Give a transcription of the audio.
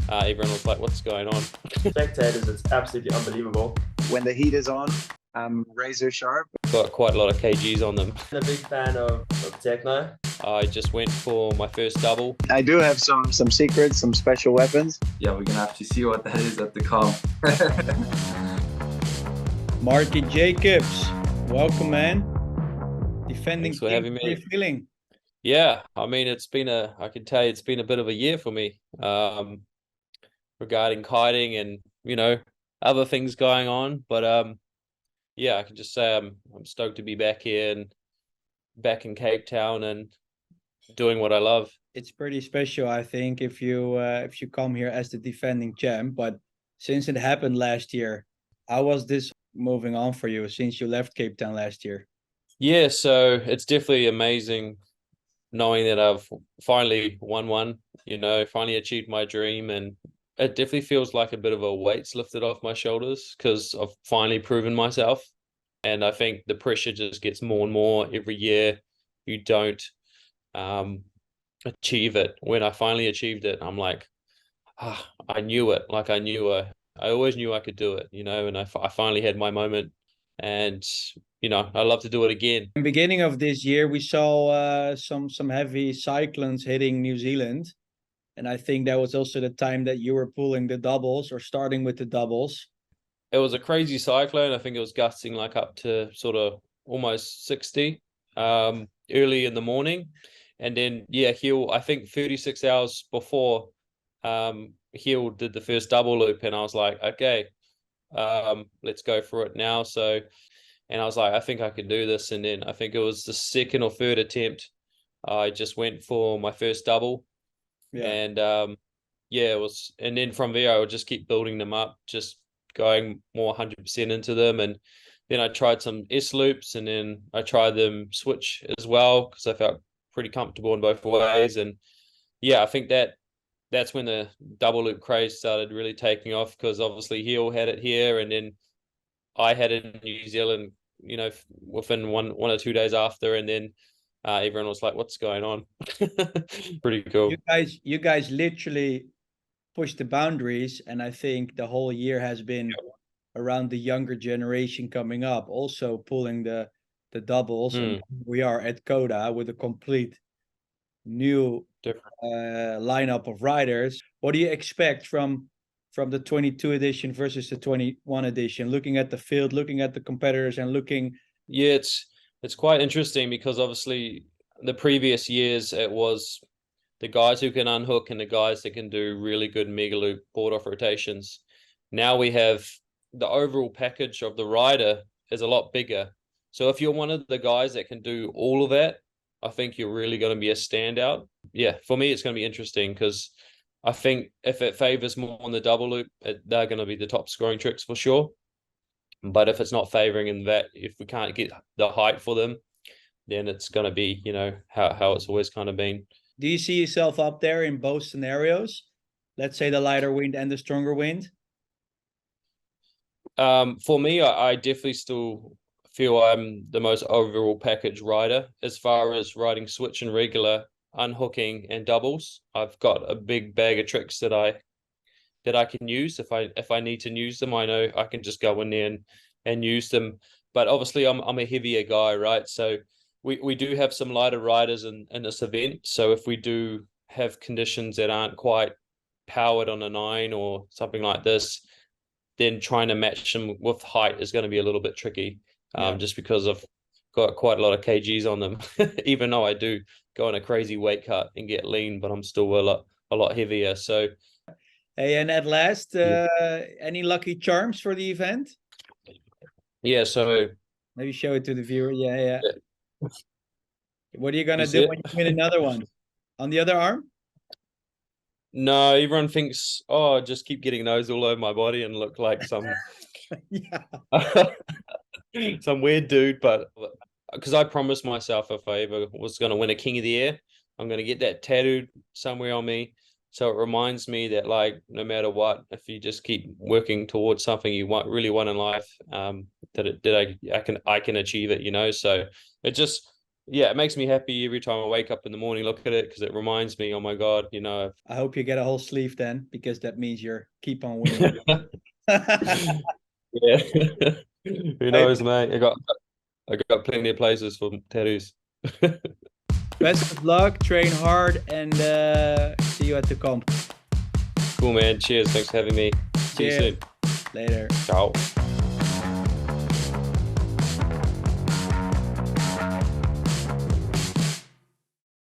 everyone was like, "What's going on?" Spectators, it's absolutely unbelievable. When the heat is on, I'm razor sharp. Got quite a lot of kgs on them. I'm a big fan of techno. I just went for my first double. I do have some secrets, some special weapons. Yeah, we're gonna have to see what that is at the comp. Marc Jacobs, welcome, man. Defending. Thanks for having me. How are you feeling? Yeah, I mean, I can tell you, it's been a bit of a year for me, regarding kiting and, other things going on. But, yeah, I can just say I'm stoked to be back here and back in Cape Town and doing what I love. It's pretty special, I think, if you come here as the defending champ. But since it happened last year, how was this moving on for you since you left Cape Town last year? Yeah, so it's definitely amazing knowing that I've finally won one, finally achieved my dream. And it definitely feels like a bit of a weight's lifted off my shoulders because I've finally proven myself. And I think the pressure just gets more and more every year. You don't achieve it. When I finally achieved it, I'm like, I knew it. Like I always knew I could do it, and I finally had my moment. And, I love to do it again. In the beginning of this year, we saw some heavy cyclones hitting New Zealand. And I think that was also the time that you were pulling the doubles or starting with the doubles. It was a crazy cyclone. I think it was gusting like up to sort of almost 60 early in the morning. And then, yeah, I think 36 hours before, Hill did the first double loop. And I was like, okay, let's go for it now. And I was like, I think I can do this. And then I think it was the second or third attempt, I just went for my first double. Yeah. And it was, and then from there I would just keep building them up, just going more 100% into them. And then I tried some S loops, and then I tried them switch as well because I felt pretty comfortable in both ways. And yeah, I think that's when the double loop craze started really taking off, because obviously Heel had it here, and then I had it in New Zealand, within one or 2 days after. And then everyone was like, "What's going on?" Pretty cool. You guys literally pushed the boundaries, and I think the whole year has been around the younger generation coming up, also pulling the doubles. And we are at KOTA with a complete new lineup of riders. What do you expect from the 22 edition versus the 21 edition? Looking at the field, looking at the competitors, and looking. Yeah, it's quite interesting because obviously the previous years it was the guys who can unhook and the guys that can do really good mega loop board off rotations. Now we have the overall package of the rider is a lot bigger. So if you're one of the guys that can do all of that, I think you're really going to be a standout. Yeah, for me, it's going to be interesting because I think if it favors more on the double loop, they're going to be the top scoring tricks for sure. But if it's not favoring in that, if we can't get the height for them, then it's going to be, how it's always kind of been. Do you see yourself up there in both scenarios? Let's say the lighter wind and the stronger wind. For me, I definitely still feel I'm the most overall package rider as far as riding switch and regular, unhooking and doubles. I've got a big bag of tricks that I can use. If I need to use them, I know I can just go in there and use them. But obviously I'm a heavier guy, right? So we do have some lighter riders in this event. So if we do have conditions that aren't quite powered on a 9 or something like this, then trying to match them with height is going to be a little bit tricky. Just because I've got quite a lot of kgs on them, even though I do go on a crazy weight cut and get lean, but I'm still a lot heavier. So, hey, and at last, any lucky charms for the event? Yeah, so maybe show it to the viewer. Yeah. What are you gonna do when you win another one? On the other arm? No, everyone thinks, just keep getting those all over my body and look like some some weird dude. But because I promised myself if I ever was going to win a King of the Air, I'm going to get that tattooed somewhere on me. So it reminds me that, like, no matter what, if you just keep working towards something you really want in life, I can achieve it, So it just yeah, it makes me happy every time I wake up in the morning, look at it, because it reminds me, oh my God, you know. I hope you get a whole sleeve then, because that means you're keep on winning. Yeah. Who knows, mate? I got plenty of places for tattoos. Best of luck, train hard, and see you at the comp. Cool, man. Cheers. Thanks for having me. See you Cheers. soon. Later. Ciao.